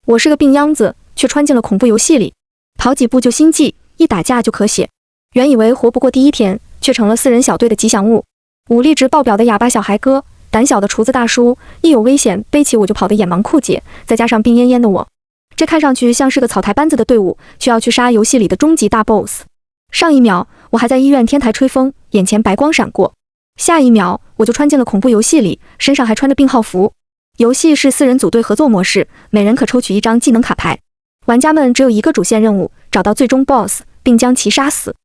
我是个病秧子，却穿进了恐怖游戏里，跑几步就心悸，一打架就咳血。原以为活不过第一天，却成了4人小队的吉祥物。武力值爆表的哑巴小孩哥，胆小的厨子大叔，一有危险背起我就跑的眼盲酷姐，再加上病恹恹的我，这看上去像是个草台班子的队伍，却要去杀游戏里的终极大 BOSS。上一秒我还在医院天台吹风，眼前白光闪过，下一秒我就穿进了恐怖游戏里，身上还穿着病号服。游戏是4人组队合作模式，每人可抽取1张技能卡牌，玩家们只有一个主线任务，找到最终 BOSS 并将其杀死。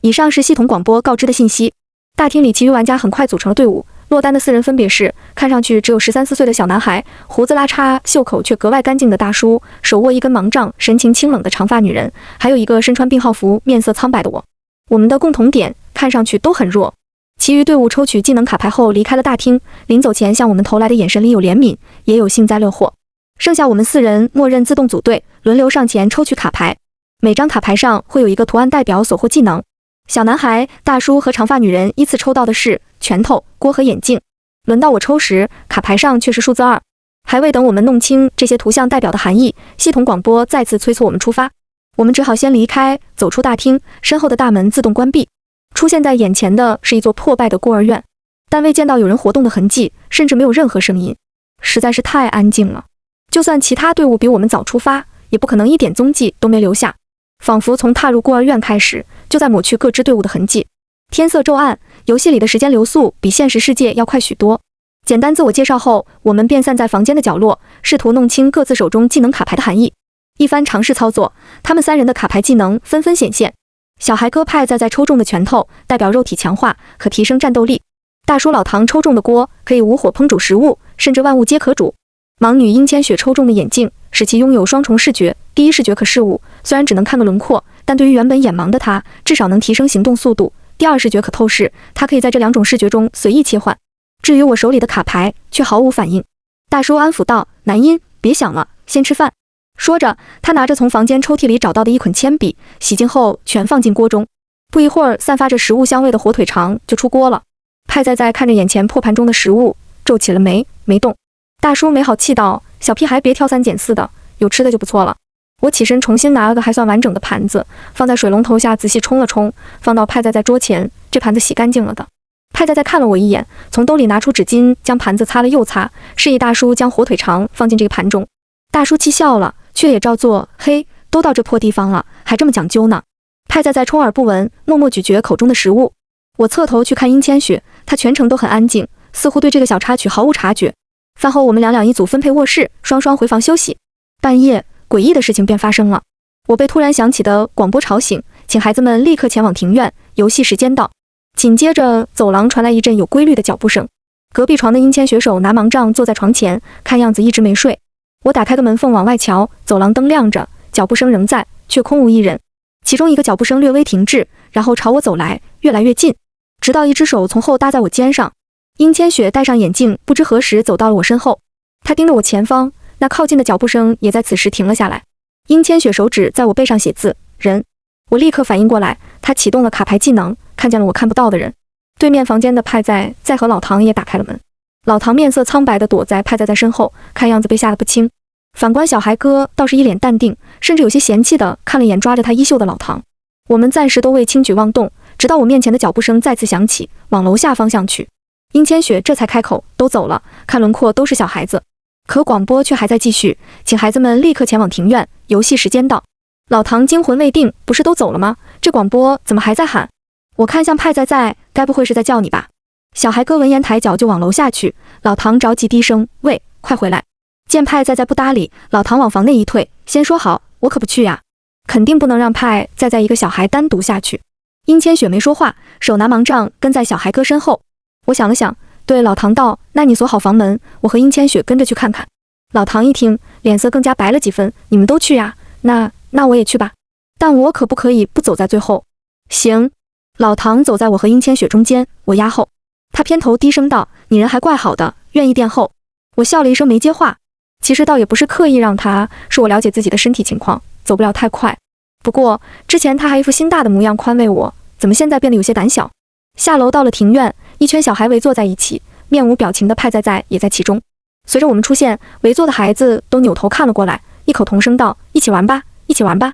以上是系统广播告知的信息。大厅里其余玩家很快组成了队伍，落单的4人分别是看上去只有13、14岁的小男孩，胡子拉碴袖口却格外干净的大叔，手握一根盲杖神情清冷的长发女人，还有一个身穿病号服面色苍白的我。我们的共同点看上去都很弱。其余队伍抽取技能卡牌后离开了大厅，临走前向我们投来的眼神里有怜悯，也有幸灾乐祸。剩下我们4人默认自动组队，轮流上前抽取卡牌，每张卡牌上会有一个图案代表所获技能。小男孩、大叔和长发女人依次抽到的是拳头、锅和眼镜。轮到我抽时，卡牌上却是数字2。还未等我们弄清这些图像代表的含义，系统广播再次催促我们出发。我们只好先离开，走出大厅，身后的大门自动关闭。出现在眼前的是一座破败的孤儿院，但未见到有人活动的痕迹，甚至没有任何声音，实在是太安静了。就算其他队伍比我们早出发，也不可能一点踪迹都没留下，仿佛从踏入孤儿院开始，就在抹去各支队伍的痕迹。天色骤暗，游戏里的时间流速比现实世界要快许多。简单自我介绍后，我们便散在房间的角落，试图弄清各自手中技能卡牌的含义。一番尝试操作，他们3人的卡牌技能纷纷显现。小孩哥派在抽中的拳头代表肉体强化，可提升战斗力。大叔老唐抽中的锅可以无火烹煮食物，甚至万物皆可煮。盲女殷千雪抽中的眼镜使其拥有双重视觉，第一视觉可视物，虽然只能看个轮廓，但对于原本眼盲的她，至少能提升行动速度。第二视觉可透视，她可以在这2种视觉中随意切换。至于我手里的卡牌却毫无反应。大叔安抚道：“南音，别想了，先吃饭。”说着，他拿着从房间抽屉里找到的一捆铅笔，洗净后全放进锅中。不一会儿，散发着食物香味的火腿肠就出锅了。派在看着眼前破盘中的食物，皱起了眉，没动。大叔没好气道：“小屁孩别挑3拣4的，有吃的就不错了。”我起身重新拿了个还算完整的盘子，放在水龙头下仔细冲了冲，放到派在桌前。这盘子洗干净了的。派在看了我一眼，从兜里拿出纸巾，将盘子擦了又擦，示意大叔将火腿肠放进这个盘中。大叔气笑了，却也照做。嘿，都到这破地方了，还这么讲究呢。派在充耳不闻，默默咀嚼口中的食物。我侧头去看殷千雪，她全程都很安静，似乎对这个小插曲毫无察觉。饭后我们两一组分配卧室，双双回房休息。半夜，诡异的事情便发生了。我被突然响起的广播吵醒，请孩子们立刻前往庭院，游戏时间到。紧接着，走廊传来一阵有规律的脚步声。隔壁床的殷千雪手拿盲杖坐在床前，看样子一直没睡。我打开个门缝往外瞧，走廊灯亮着，脚步声仍在，却空无一人。其中一个脚步声略微停滞，然后朝我走来，越来越近，直到一只手从后搭在我肩上。殷千雪戴上眼镜，不知何时走到了我身后。她盯着我前方，那靠近的脚步声也在此时停了下来。殷千雪手指在我背上写字，人。我立刻反应过来，她启动了卡牌技能，看见了我看不到的人。对面房间的派在和老唐也打开了门。老唐面色苍白地躲在派在身后，看样子被吓得不轻。反观小孩哥倒是一脸淡定，甚至有些嫌弃地看了眼抓着他衣袖的老唐。我们暂时都未轻举妄动，直到我面前的脚步声再次响起，往楼下方向去。殷千雪这才开口：“都走了，看轮廓都是小孩子。”可广播却还在继续，请孩子们立刻前往庭院，游戏时间到。老唐惊魂未定，不是都走了吗？这广播怎么还在喊？我看向派在，该不会是在叫你吧？小孩哥闻言抬脚就往楼下去，老唐着急低声：“喂，快回来！”见派在不搭理，老唐往房内一退，先说好，我可不去呀，肯定不能让派在一个小孩单独下去。殷千雪没说话，手拿盲杖跟在小孩哥身后。我想了想，对老唐道：“那你锁好房门，我和殷千雪跟着去看看。”老唐一听，脸色更加白了几分：“你们都去呀？那我也去吧，但我可不可以不走在最后？”行。老唐走在我和殷千雪中间，我压后。他偏头低声道：“你人还怪好的，愿意垫后。”我笑了一声没接话。其实倒也不是刻意让他，是我了解自己的身体情况，走不了太快。不过之前他还一副心大的模样宽慰我，怎么现在变得有些胆小？下楼到了庭院，一圈小孩围坐在一起，面无表情的派在也在其中。随着我们出现，围坐的孩子都扭头看了过来，异口同声道：“一起玩吧，一起玩吧。”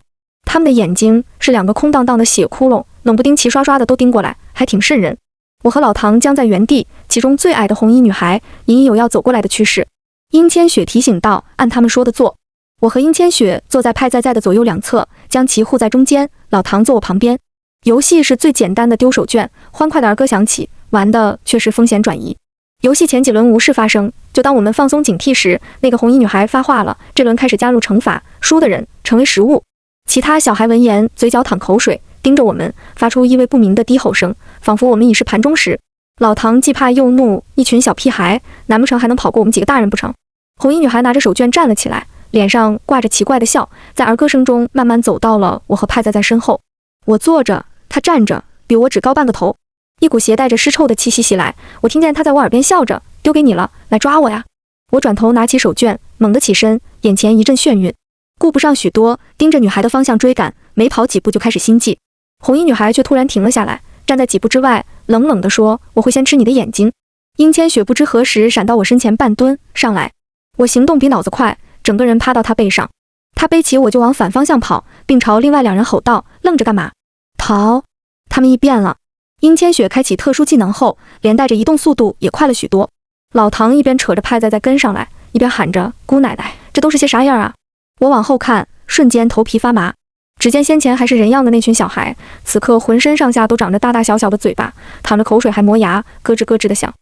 他们的眼睛是2个空荡荡的血窟窿，冷不丁齐刷刷的都盯过来，还挺瘆人。我和老唐僵在原地，其中最矮的红衣女孩隐隐有要走过来的趋势。殷千雪提醒道：“按他们说的做。”我和殷千雪坐在派在的左右两侧，将其护在中间，老唐坐我旁边。游戏是最简单的丢手绢，欢快的儿歌响起，玩的却是风险转移。游戏前几轮无事发生，就当我们放松警惕时，那个红衣女孩发话了，这轮开始加入惩罚，输的人成为食物。其他小孩闻言，嘴角淌口水，盯着我们，发出意味不明的低吼声，仿佛我们已是盘中食。老唐既怕又怒，一群小屁孩，难不成还能跑过我们几个大人不成？红衣女孩拿着手绢站了起来，脸上挂着奇怪的笑，在儿歌声中慢慢走到了我和派在身后。我坐着，她站着，比我只高半个头。一股携带着尸臭的气息袭来，我听见她在我耳边笑着：“丢给你了，来抓我呀！”我转头拿起手绢，猛地起身，眼前一阵眩晕，顾不上许多，盯着女孩的方向追赶，没跑几步就开始心悸。红衣女孩却突然停了下来，站在几步之外，冷冷地说：“我会先吃你的眼睛。”殷千雪不知何时闪到我身前半蹲上来，我行动比脑子快，整个人趴到她背上，她背起我就往反方向跑，并朝另外2人吼道：“愣着干嘛？逃！”他们异变了。殷千雪开启特殊技能后，连带着移动速度也快了许多。老唐一边扯着派在跟上来，一边喊着：“姑奶奶，这都是些啥样啊？”我往后看，瞬间头皮发麻。只见先前还是人样的那群小孩，此刻浑身上下都长着大大小小的嘴巴，淌着口水还磨牙，咯吱咯吱的响，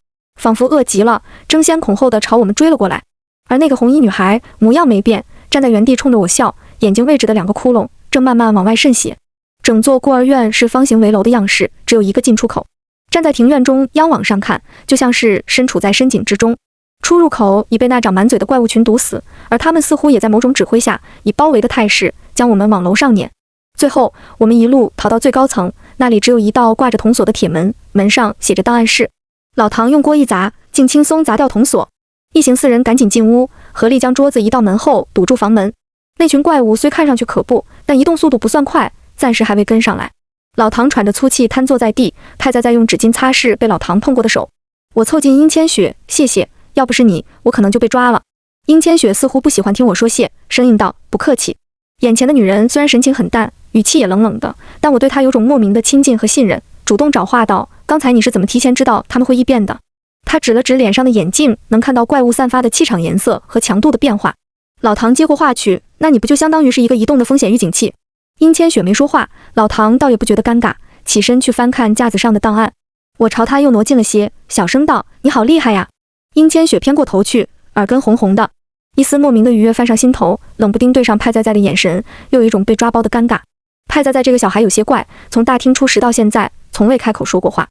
仿佛饿极了，争先恐后的朝我们追了过来。而那个红衣女孩模样没变，站在原地冲着我笑，眼睛位置的2个窟窿正慢慢往外渗血。整座孤儿院是方形围楼的样式，只有一个进出口。站在庭院中央往上看，就像是身处在深井之中。出入口已被那长满嘴的怪物群堵死，而他们似乎也在某种指挥下，以包围的态势将我们往楼上撵。最后，我们一路逃到最高层，那里只有一道挂着铜锁的铁门，门上写着档案室。老唐用锅一砸，竟轻松砸掉铜锁。一行4人赶紧进屋，合力将桌子移到门后，堵住房门。那群怪物虽看上去可怖，但移动速度不算快，暂时还未跟上来。老唐喘着粗气瘫坐在地，派在用纸巾擦拭被老唐碰过的手。我凑近殷千雪：“谢谢，要不是你，我可能就被抓了。”殷千雪似乎不喜欢听我说谢，生硬道：“不客气。”眼前的女人虽然神情很淡，语气也冷冷的，但我对她有种莫名的亲近和信任，主动找话道：“刚才你是怎么提前知道他们会异变的？”她指了指脸上的眼镜，能看到怪物散发的气场颜色和强度的变化。老唐接过话去：“那你不就相当于是一个移动的风险预警器？”殷千雪没说话，老唐倒也不觉得尴尬，起身去翻看架子上的档案。我朝他又挪近了些，小声道：“你好厉害呀！”殷千雪偏过头去，耳根红红的，一丝莫名的愉悦泛上心头，冷不丁对上派在的眼神，又有一种被抓包的尴尬。派在这个小孩有些怪，从大厅出时到现在，从未开口说过话，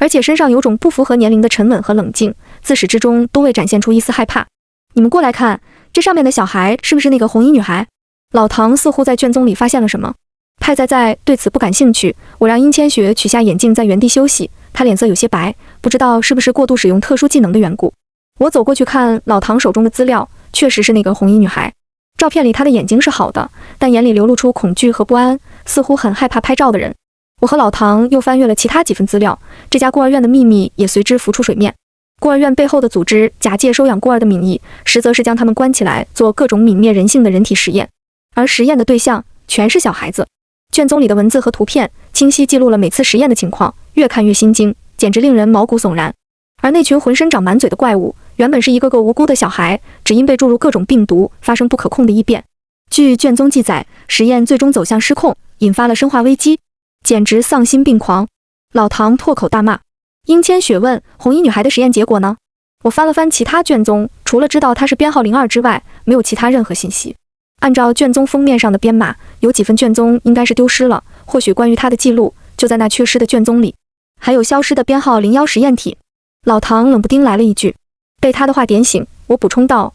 而且身上有种不符合年龄的沉稳和冷静，自始至终都未展现出一丝害怕。你们过来看，这上面的小孩是不是那个红衣女孩？老唐似乎在卷宗里发现了什么。派在对此不感兴趣，我让殷千雪取下眼镜在原地休息，她脸色有些白，不知道是不是过度使用特殊技能的缘故。我走过去看老唐手中的资料，确实是那个红衣女孩。照片里她的眼睛是好的，但眼里流露出恐惧和不安，似乎很害怕拍照的人。我和老唐又翻阅了其他几份资料，这家孤儿院的秘密也随之浮出水面。孤儿院背后的组织假借收养孤儿的名义，实则是将他们关起来做各种泯灭人性的人体实验，而实验的对象全是小孩子。卷宗里的文字和图片清晰记录了每次实验的情况，越看越心惊，简直令人毛骨悚然。而那群浑身长满嘴的怪物，原本是一个个无辜的小孩，只因被注入各种病毒，发生不可控的异变。据卷宗记载，实验最终走向失控，引发了生化危机，简直丧心病狂。老唐破口大骂。殷千雪问：“红衣女孩的实验结果呢？”我翻了翻其他卷宗，除了知道她是编号02之外，没有其他任何信息。按照卷宗封面上的编码，有几份卷宗应该是丢失了，或许关于她的记录就在那缺失的卷宗里。还有消失的编号01实验体。老唐冷不丁来了一句，被他的话点醒，我补充道：“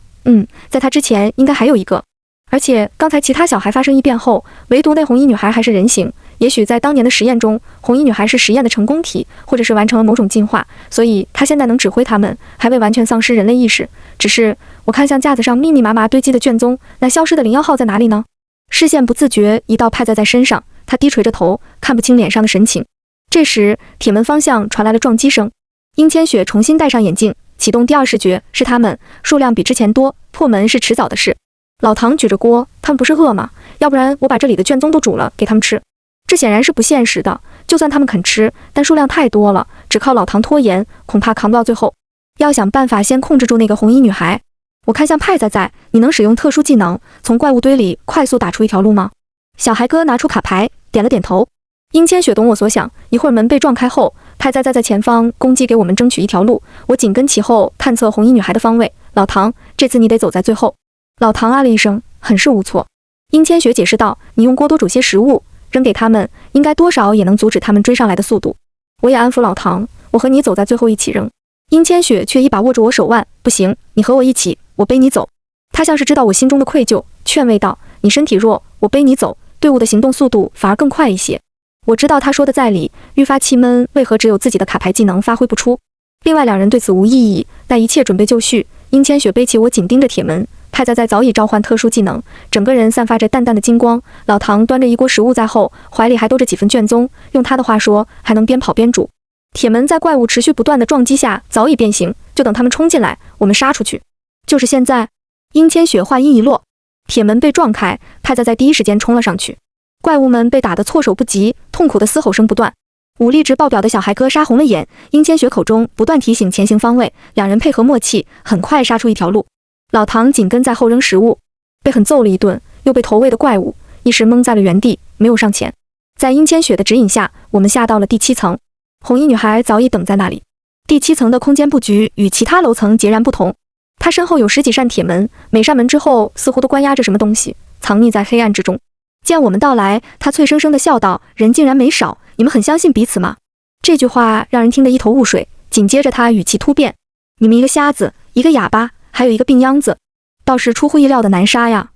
在他之前应该还有一个。而且刚才其他小孩发生异变后，唯独那红衣女孩还是人形。也许在当年的实验中，红衣女孩是实验的成功体，或者是完成了某种进化，所以她现在能指挥他们，还未完全丧失人类意识。只是我看向架子上密密麻麻堆积的卷宗，那消失的01号在哪里呢？”视线不自觉移到派在身上，他低垂着头，看不清脸上的神情。这时铁门方向传来了撞击声，殷千雪重新戴上眼镜，启动第二视觉，是他们，数量比之前多，破门是迟早的事。老唐举着锅，他们不是饿吗？要不然我把这里的卷宗都煮了给他们吃。这显然是不现实的，就算他们肯吃，但数量太多了，只靠老唐拖延，恐怕扛不到最后。要想办法先控制住那个红衣女孩。我看向派在，你能使用特殊技能，从怪物堆里快速打出一条路吗？小孩哥拿出卡牌，点了点头。殷千雪懂我所想，一会儿门被撞开后，派在前方攻击，给我们争取一条路。我紧跟其后，探测红衣女孩的方位。老唐，这次你得走在最后。老唐啊了一声，很是无措。殷千雪解释道，你用锅多煮些食物，扔给他们，应该多少也能阻止他们追上来的速度。我也安抚老唐，我和你走在最后一起扔。殷千雪却一把握住我手腕，不行，你和我一起，我背你走。他像是知道我心中的愧疚，劝慰道，你身体弱，我背你走，队伍的行动速度反而更快一些。我知道他说的在理，愈发气闷，为何只有自己的卡牌技能发挥不出？另外两人对此无异议，但一切准备就绪。殷千雪背起我，紧盯着铁门。派在早已召唤特殊技能，整个人散发着淡淡的金光。老唐端着一锅食物在后，怀里还兜着几份卷宗，用他的话说，还能边跑边煮。铁门在怪物持续不断的撞击下早已变形，就等他们冲进来，我们杀出去。就是现在。殷千雪话音一落，铁门被撞开，派在第一时间冲了上去。怪物们被打得措手不及，痛苦的嘶吼声不断。武力值爆表的小孩哥杀红了眼，殷千雪口中不断提醒前行方位，两人配合默契，很快杀出一条路。老唐紧跟在后扔食物，被狠揍了一顿，又被投喂的怪物一时懵在了原地，没有上前。在殷千雪的指引下，我们下到了第7层。红衣女孩早已等在那里。第7层的空间布局与其他楼层截然不同，她身后有10几扇铁门，每扇门之后似乎都关押着什么东西，藏匿在黑暗之中。见我们到来，她脆生生地笑道，人竟然没少，你们很相信彼此吗？这句话让人听得一头雾水，紧接着她语气突变，你们一个瞎子，一个哑巴，还有一个病秧子，倒是出乎意料的难杀呀。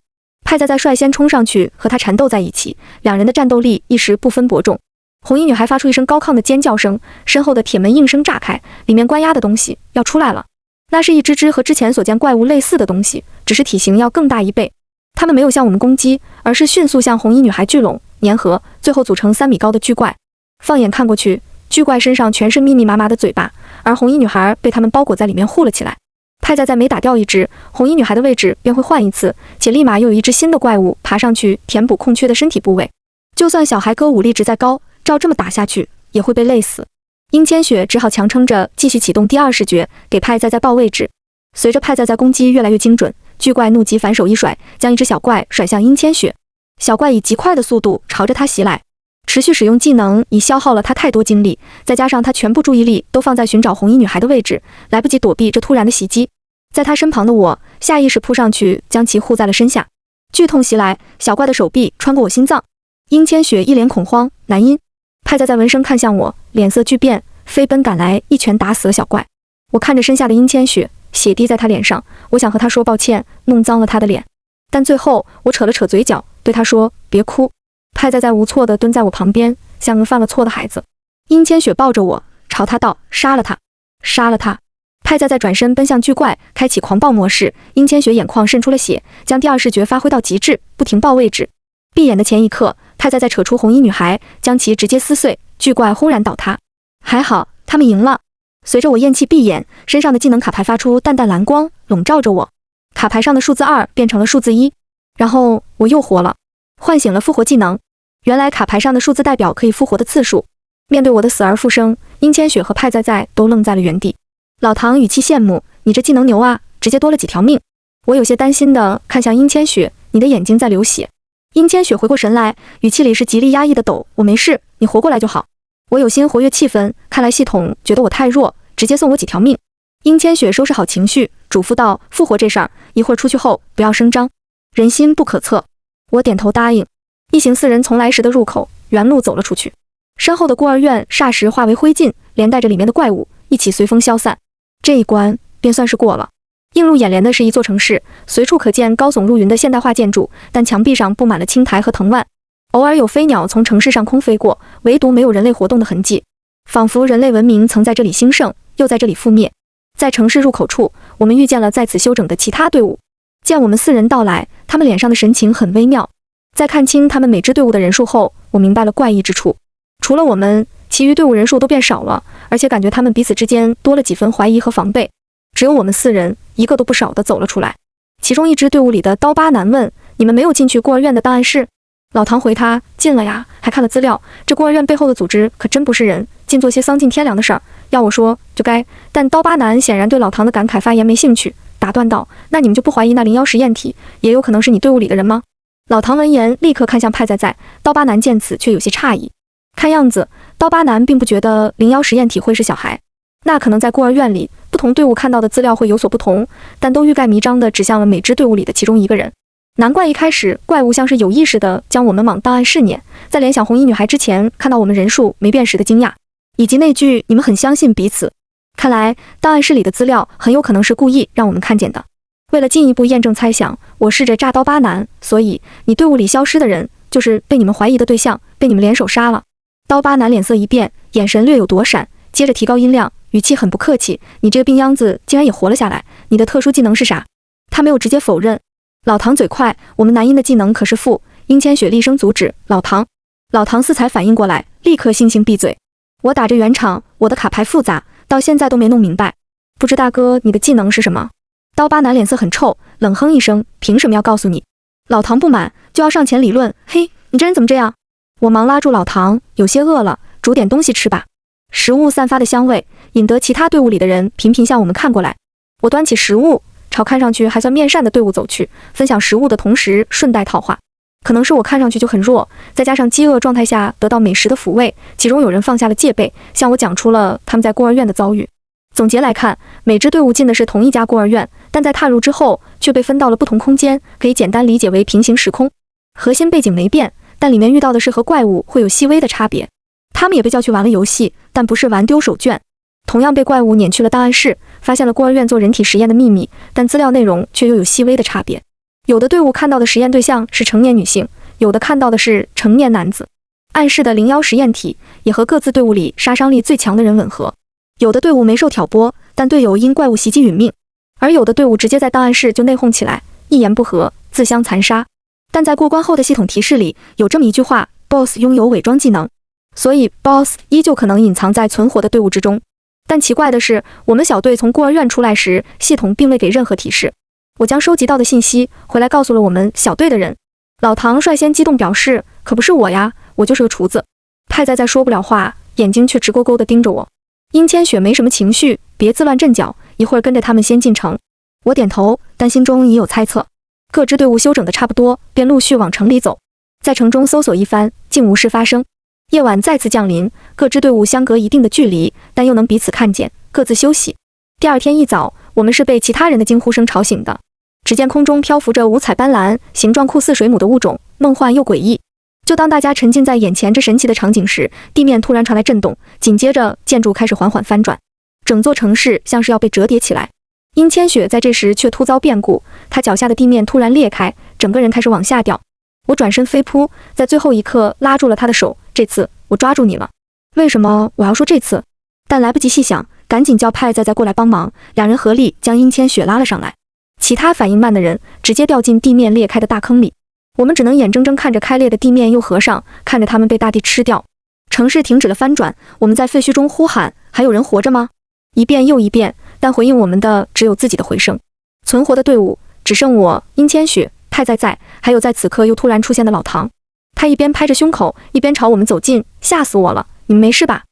派在率先冲上去和他缠斗在一起，两人的战斗力一时不分伯仲。红衣女孩发出一声高亢的尖叫声，身后的铁门应声炸开，里面关押的东西要出来了。那是一只只和之前所见怪物类似的东西，只是体型要更大1倍。它们没有向我们攻击，而是迅速向红衣女孩聚拢粘合，最后组成3米高的巨怪。放眼看过去，巨怪身上全是密密麻麻的嘴巴，而红衣女孩被它们包裹在里面护了起来。派在每打掉一只，红衣女孩的位置便会换一次，且立马又有一只新的怪物爬上去填补空缺的身体部位。就算小孩哥武力值再高，照这么打下去也会被累死。殷千雪只好强撑着继续启动第2视觉，给派在报位置。随着派在攻击越来越精准，巨怪怒极反手一甩，将一只小怪甩向殷千雪。小怪以极快的速度朝着他袭来，持续使用技能已消耗了他太多精力，再加上他全部注意力都放在寻找红衣女孩的位置，来不及躲避这突然的袭击。在他身旁的我下意识扑上去，将其护在了身下。剧痛袭来，小怪的手臂穿过我心脏。殷千雪一脸恐慌，男婴。派在闻声看向我，脸色巨变，飞奔赶来，一拳打死了小怪。我看着身下的殷千雪，血滴在他脸上，我想和他说抱歉，弄脏了他的脸，但最后我扯了扯嘴角，对他说别哭。派在无措地蹲在我旁边，像个犯了错的孩子。殷千雪抱着我，朝他道，杀了他，杀了他。派在转身奔向巨怪，开启狂暴模式。殷千雪眼眶渗出了血，将第2视觉发挥到极致，不停报位置。闭眼的前一刻，派在扯出红衣女孩，将其直接撕碎，巨怪轰然倒塌。还好，他们赢了。随着我咽气闭眼，身上的技能卡牌发出淡淡蓝光，笼罩着我。卡牌上的数字2变成了数字1，然后我又活了，唤醒了复活技能。原来卡牌上的数字代表可以复活的次数。面对我的死而复生，殷千雪和派在都愣在了原地。老唐语气羡慕，你这技能牛啊，直接多了几条命。我有些担心的看向殷千雪，你的眼睛在流血。殷千雪回过神来，语气里是极力压抑的抖，我没事，你活过来就好。我有心活跃气氛，看来系统觉得我太弱，直接送我几条命。殷千雪收拾好情绪，嘱咐道，复活这事儿，一会儿出去后不要声张，人心不可测。我点头答应。一行4人从来时的入口原路走了出去，身后的孤儿院霎时化为灰烬，连带着里面的怪物一起随风消散。这一关便算是过了。映入眼帘的是一座城市，随处可见高耸入云的现代化建筑，但墙壁上布满了青苔和藤蔓，偶尔有飞鸟从城市上空飞过，唯独没有人类活动的痕迹，仿佛人类文明曾在这里兴盛，又在这里覆灭。在城市入口处，我们遇见了在此休整的其他队伍。见我们4人到来，他们脸上的神情很微妙。在看清他们每支队伍的人数后，我明白了怪异之处。除了我们，其余队伍人数都变少了，而且感觉他们彼此之间多了几分怀疑和防备。只有我们4人，一个都不少的走了出来。其中一支队伍里的刀疤男问：“你们没有进去孤儿院的档案室？”老唐回他：“进了呀，还看了资料。这孤儿院背后的组织可真不是人，尽做些丧尽天良的事儿。要我说，就该。”但刀疤男显然对老唐的感慨发言没兴趣，打断道：“那你们就不怀疑那01实验体也有可能是你队伍里的人吗？”老唐闻言立刻看向派在，刀疤男见此却有些诧异。看样子，刀疤男并不觉得01实验体会是小孩。那可能在孤儿院里，不同队伍看到的资料会有所不同，但都欲盖弥彰地指向了每支队伍里的其中一个人。难怪一开始怪物像是有意识地将我们往档案室撵，在联想红衣女孩之前看到我们人数没变时的惊讶，以及那句你们很相信彼此。看来档案室里的资料很有可能是故意让我们看见的。为了进一步验证猜想，我试着炸刀疤男，所以你队伍里消失的人就是被你们怀疑的对象，被你们联手杀了。刀疤男脸色一变，眼神略有躲闪，接着提高音量，语气很不客气：“你这个病秧子竟然也活了下来，你的特殊技能是啥？”他没有直接否认。老唐嘴快，我们男婴的技能可是副。殷千雪厉声阻止老唐。老唐似才反应过来，立刻悻悻闭嘴。我打着圆场，我的卡牌复杂，到现在都没弄明白。不知大哥你的技能是什么？刀疤男脸色很臭，冷哼一声：“凭什么要告诉你？”老唐不满，就要上前理论：“嘿，你这人怎么这样？”我忙拉住老唐，有些饿了，煮点东西吃吧。食物散发的香味引得其他队伍里的人频频向我们看过来。我端起食物，朝看上去还算面善的队伍走去，分享食物的同时顺带套话。可能是我看上去就很弱，再加上饥饿状态下得到美食的抚慰，其中有人放下了戒备，向我讲出了他们在孤儿院的遭遇。总结来看，每支队伍进的是同一家孤儿院，但在踏入之后却被分到了不同空间，可以简单理解为平行时空。核心背景没变，但里面遇到的是和怪物会有细微的差别。他们也被叫去玩了游戏，但不是玩丢手绢，同样被怪物撵去了档案室，发现了孤儿院做人体实验的秘密，但资料内容却又有细微的差别。有的队伍看到的实验对象是成年女性，有的看到的是成年男子。暗示的01实验体也和各自队伍里杀伤力最强的人吻合。有的队伍没受挑拨，但队友因怪物袭击殒命，而有的队伍直接在档案室就内讧起来，一言不合自相残杀。但在过关后的系统提示里有这么一句话 ：BOSS 拥有伪装技能，所以 BOSS 依旧可能隐藏在存活的队伍之中。但奇怪的是，我们小队从孤儿院出来时，系统并未给任何提示。我将收集到的信息回来告诉了我们小队的人。老唐率先激动表示：“可不是我呀，我就是个厨子。”派在说不了话，眼睛却直勾勾地盯着我。殷千雪没什么情绪，别自乱阵脚，一会儿跟着他们先进城。我点头，但心中已有猜测。各支队伍休整得差不多，便陆续往城里走。在城中搜索一番，竟无事发生。夜晚再次降临，各支队伍相隔一定的距离，但又能彼此看见，各自休息。第二天一早，我们是被其他人的惊呼声吵醒的。只见空中漂浮着五彩斑斓、形状酷似水母的物种，梦幻又诡异。就当大家沉浸在眼前这神奇的场景时，地面突然传来震动，紧接着建筑开始缓缓翻转，整座城市像是要被折叠起来。殷千雪在这时却突遭变故，她脚下的地面突然裂开，整个人开始往下掉。我转身飞扑，在最后一刻拉住了她的手，这次我抓住你了。为什么我要说这次？但来不及细想，赶紧叫派再过来帮忙，两人合力将殷千雪拉了上来。其他反应慢的人直接掉进地面裂开的大坑里。我们只能眼睁睁看着开裂的地面又合上，看着他们被大地吃掉。城市停止了翻转，我们在废墟中呼喊：“还有人活着吗？”一遍又一遍，但回应我们的只有自己的回声。存活的队伍只剩我、殷千雪、派在，还有在此刻又突然出现的老唐。他一边拍着胸口，一边朝我们走近：“吓死我了！你们没事吧？”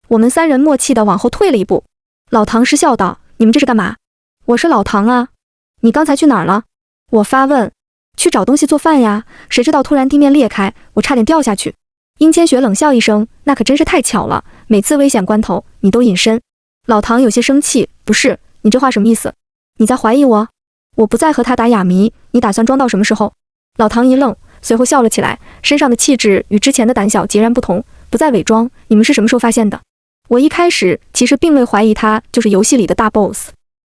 我们三人默契地往后退了一步。老唐失笑道：“你们这是干嘛？”“我是老唐啊。”“你刚才去哪儿了？”我发问。“去找东西做饭呀，谁知道突然地面裂开，我差点掉下去。”殷千雪冷笑一声：“那可真是太巧了，每次危险关头你都隐身。”老唐有些生气：“不是，你这话什么意思？你在怀疑我？我不再和他打哑谜，你打算装到什么时候？”老唐一愣，随后笑了起来，身上的气质与之前的胆小截然不同，不再伪装。“你们是什么时候发现的？”我一开始其实并未怀疑他就是游戏里的大 boss。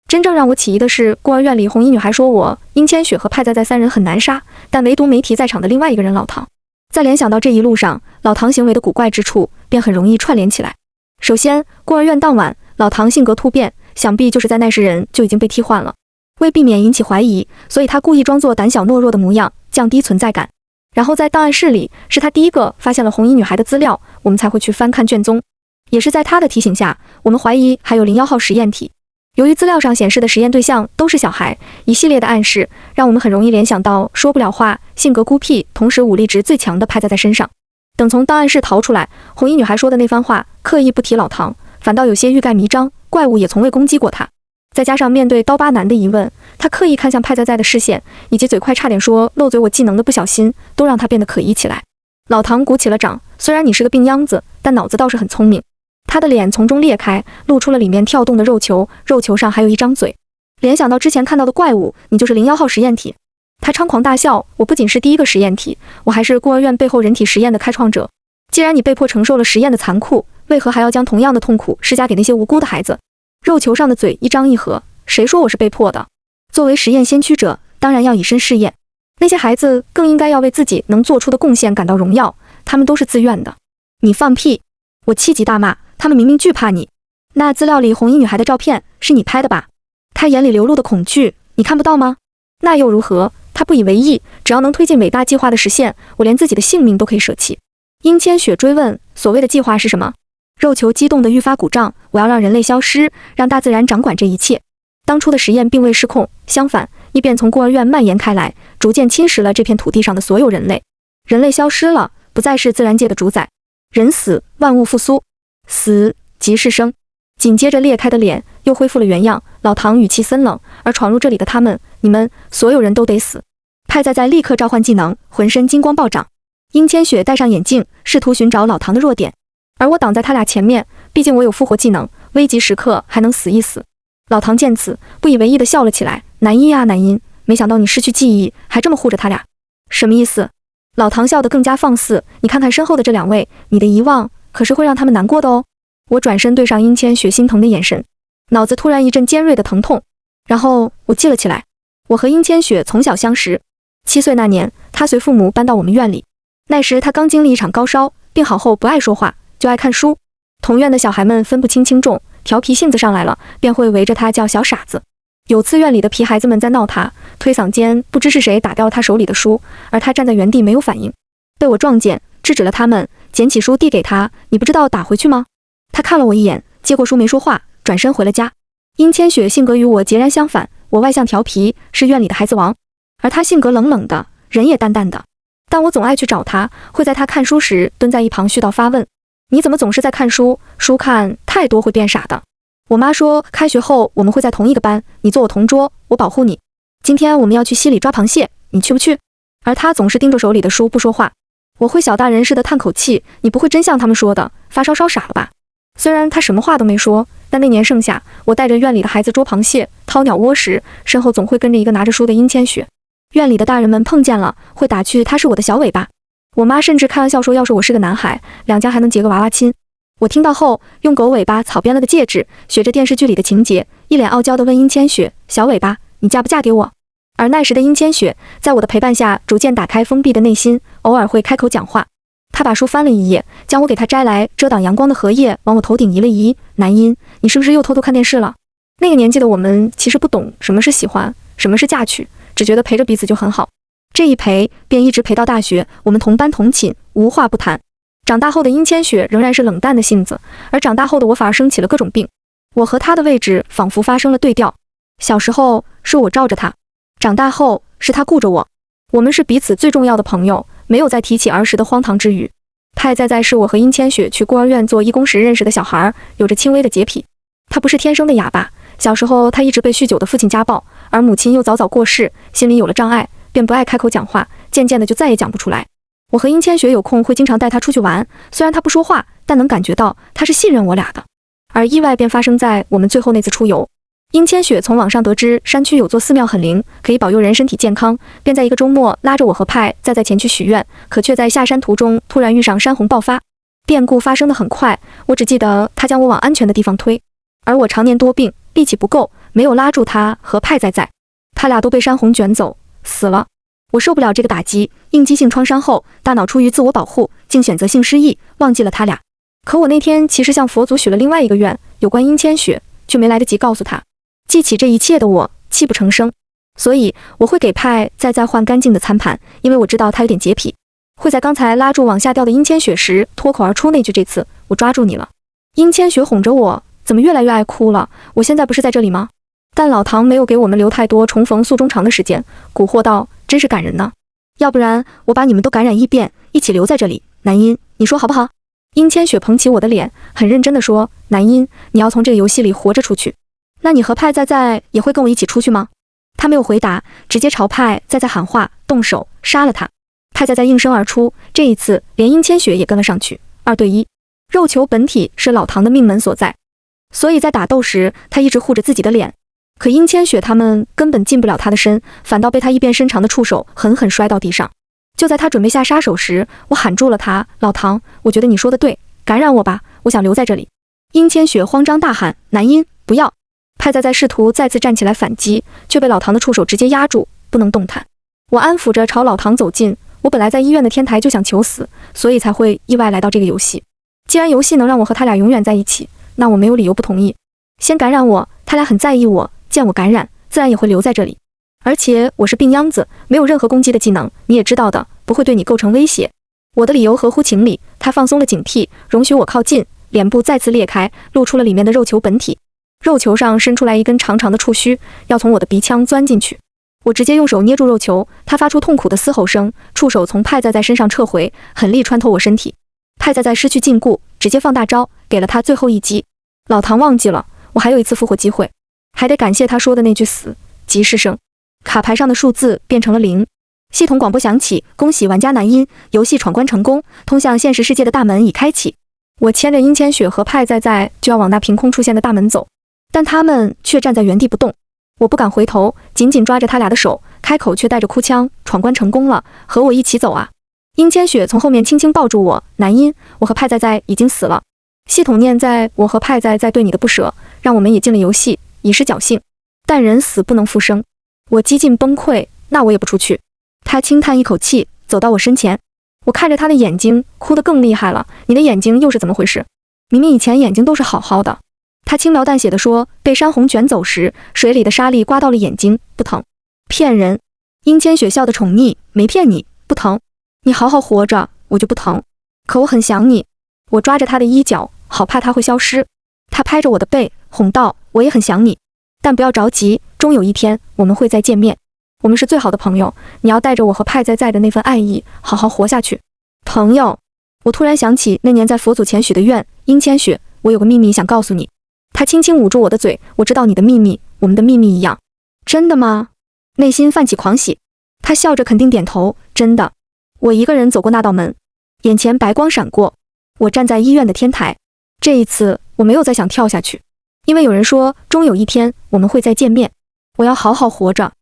真正让我起疑的是，孤儿院里红衣女孩说我、殷千雪和派在三人很难杀，但唯独没提在场的另外一个人老唐。再联想到这一路上老唐行为的古怪之处，便很容易串联起来。首先，孤儿院当晚，老唐性格突变，想必就是在那时人就已经被替换了。为避免引起怀疑，所以他故意装作胆小懦弱的模样，降低存在感。然后在档案室里，是他第一个发现了红衣女孩的资料，我们才会去翻看卷宗。也是在他的提醒下，我们怀疑还有01号实验体。由于资料上显示的实验对象都是小孩，一系列的暗示让我们很容易联想到说不了话、性格孤僻，同时武力值最强的派在身上。等从档案室逃出来，红衣女孩说的那番话刻意不提老唐，反倒有些欲盖弥彰，怪物也从未攻击过他。再加上面对刀疤男的疑问，他刻意看向派在的视线，以及嘴快差点说漏嘴我技能的不小心，都让他变得可疑起来。老唐鼓起了掌，虽然你是个病秧子，但脑子倒是很聪明。他的脸从中裂开，露出了里面跳动的肉球，肉球上还有一张嘴。联想到之前看到的怪物，你就是01号实验体。他猖狂大笑，我不仅是第一个实验体，我还是孤儿院背后人体实验的开创者。既然你被迫承受了实验的残酷，为何还要将同样的痛苦施加给那些无辜的孩子？肉球上的嘴一张一合，谁说我是被迫的？作为实验先驱者，当然要以身试验。那些孩子更应该要为自己能做出的贡献感到荣耀，他们都是自愿的。你放屁！我气急大骂，他们明明惧怕你。那资料里红衣女孩的照片是你拍的吧？她眼里流露的恐惧，你看不到吗？那又如何？她不以为意，只要能推进伟大计划的实现，我连自己的性命都可以舍弃。殷千雪追问，所谓的计划是什么？肉球激动得愈发鼓胀，我要让人类消失，让大自然掌管这一切。当初的实验并未失控，相反，异变从孤儿院蔓延开来，逐渐侵蚀了这片土地上的所有人类。人类消失了，不再是自然界的主宰。人死，万物复苏，死即是生。紧接着裂开的脸又恢复了原样，老唐语气森冷，而闯入这里的他们，你们所有人都得死。派在立刻召唤技能，浑身金光暴涨。殷千雪戴上眼镜，试图寻找老唐的弱点，而我挡在他俩前面，毕竟我有复活技能，危急时刻还能死一死。老唐见此，不以为意地笑了起来，南音啊南音，没想到你失去记忆，还这么护着他俩，什么意思？老唐笑得更加放肆，你看看身后的这两位，你的遗忘可是会让他们难过的哦。我转身对上殷千雪心疼的眼神，脑子突然一阵尖锐的疼痛，然后我记了起来，我和殷千雪从小相识，7岁那年，她随父母搬到我们院里，那时她刚经历一场高烧，病好后不爱说话，就爱看书。同院的小孩们分不清轻重，调皮性子上来了，便会围着她叫小傻子。有次院里的皮孩子们在闹她，推搡间不知是谁打掉了她手里的书，而她站在原地没有反应，被我撞见，制止了他们，捡起书递给她，你不知道打回去吗？她看了我一眼，接过书没说话，转身回了家。殷千雪性格与我截然相反，我外向调皮，是院里的孩子王，而她性格冷冷的，人也淡淡的。但我总爱去找她，会在她看书时蹲在一旁絮叨发问，你怎么总是在看书？书看太多会变傻的。我妈说开学后我们会在同一个班，你坐我同桌，我保护你。今天我们要去溪里抓螃蟹，你去不去？而她总是盯着手里的书不说话。我会小大人似的叹口气，你不会真像他们说的发烧烧傻了吧？虽然她什么话都没说，但那年盛夏，我带着院里的孩子捉螃蟹、掏鸟窝时，身后总会跟着一个拿着书的殷千雪。院里的大人们碰见了，会打趣她是我的小尾巴。我妈甚至开玩笑说，要是我是个男孩，两家还能结个娃娃亲。我听到后，用狗尾巴草编了个戒指，学着电视剧里的情节，一脸傲娇地问殷千雪，小尾巴，你嫁不嫁给我？而那时的殷千雪，在我的陪伴下，逐渐打开封闭的内心，偶尔会开口讲话。她把书翻了一页，将我给她摘来遮挡阳光的荷叶往我头顶移了移，南音，你是不是又偷偷看电视了？那个年纪的我们其实不懂什么是喜欢，什么是嫁娶，只觉得陪着彼此就很好。这一陪便一直陪到大学，我们同班同寝，无话不谈。长大后的殷千雪仍然是冷淡的性子，而长大后的我反而生起了各种病。我和她的位置仿佛发生了对调，小时候是我罩着她，长大后是她顾着我。我们是彼此最重要的朋友，没有再提起儿时的荒唐之语。派在是我和殷千雪去孤儿院做义工时认识的小孩，有着轻微的洁癖。他不是天生的哑巴，小时候他一直被酗酒的父亲家暴，而母亲又早早过世，心里有了障碍，便不爱开口讲话，渐渐的就再也讲不出来。我和殷千雪有空会经常带他出去玩，虽然他不说话，但能感觉到他是信任我俩的。而意外便发生在我们最后那次出游。殷千雪从网上得知山区有座寺庙很灵，可以保佑人身体健康，便在一个周末拉着我和派在前去许愿，可却在下山途中突然遇上山洪爆发。变故发生得很快，我只记得他将我往安全的地方推，而我常年多病，力气不够，没有拉住他和派在，他俩都被山洪卷走，死了。我受不了这个打击，应激性创伤后，大脑出于自我保护，竟选择性失忆，忘记了他俩。可我那天其实向佛祖许了另外一个愿，有关殷千雪，却没来得及告诉他。记起这一切的我，泣不成声。所以我会给派再换干净的餐盘，因为我知道他有点洁癖。会在刚才拉住往下掉的殷千雪时，脱口而出那句这次我抓住你了。殷千雪哄着我，怎么越来越爱哭了？我现在不是在这里吗？但老唐没有给我们留太多重逢诉衷肠的时间，蛊惑道：“真是感人呢。要不然我把你们都感染一遍，一起留在这里。南音，你说好不好？”殷千雪捧起我的脸，很认真地说：“南音，你要从这个游戏里活着出去。那你和派在在也会跟我一起出去吗？”他没有回答，直接朝派在在喊话，动手杀了他。派在在应声而出，这一次连殷千雪也跟了上去，2对1。肉球本体是老唐的命门所在，所以在打斗时他一直护着自己的脸。可殷千雪他们根本近不了他的身，反倒被他一边伸长的触手狠狠摔到地上。就在他准备下杀手时，我喊住了他：“老唐，我觉得你说的对，感染我吧，我想留在这里。”殷千雪慌张大喊：“南音，不要！”派在试图再次站起来反击，却被老唐的触手直接压住，不能动弹。我安抚着朝老唐走近，我本来在医院的天台就想求死，所以才会意外来到这个游戏。既然游戏能让我和他俩永远在一起，那我没有理由不同意。先感染我，他俩很在意我，见我感染，自然也会留在这里。而且我是病秧子，没有任何攻击的技能，你也知道的，不会对你构成威胁。我的理由合乎情理，他放松了警惕，容许我靠近，脸部再次裂开，露出了里面的肉球本体。肉球上伸出来一根长长的触须，要从我的鼻腔钻进去。我直接用手捏住肉球，它发出痛苦的嘶吼声，触手从派在身上撤回，狠力穿透我身体。派在失去禁锢，直接放大招，给了他最后一击。老唐忘记了，我还有一次复活机会，还得感谢他说的那句死即是生。卡牌上的数字变成了0。系统广播响起：恭喜玩家南音，游戏闯关成功，通向现实世界的大门已开启。我牵着殷千雪和派在就要往那凭空出现的大门走，但他们却站在原地不动。我不敢回头，紧紧抓着他俩的手，开口却带着哭腔：闯关成功了，和我一起走啊！殷千雪从后面轻轻抱住我：南音，我和派在已经死了。系统念在我和派在对你的不舍，让我们也进了游戏，以示侥幸。但人死不能复生。我几近崩溃，那我也不出去。他轻叹一口气，走到我身前。我看着他的眼睛，哭得更厉害了。你的眼睛又是怎么回事？明明以前眼睛都是好好的。他轻描淡写地说，被山洪卷走时，水里的沙粒刮到了眼睛，不疼。骗人！殷千雪笑得宠溺，没骗你，不疼。你好好活着，我就不疼。可我很想你。我抓着他的衣角，好怕他会消失。他拍着我的背，哄道：我也很想你，但不要着急，终有一天我们会再见面。我们是最好的朋友，你要带着我和派在的那份爱意，好好活下去。朋友，我突然想起那年在佛祖前许的愿，殷千雪，我有个秘密想告诉你。他轻轻捂住我的嘴，我知道你的秘密，我们的秘密一样。真的吗？内心泛起狂喜。他笑着肯定点头，真的。我一个人走过那道门，眼前白光闪过，我站在医院的天台。这一次我没有再想跳下去，因为有人说终有一天我们会再见面。我要好好活着，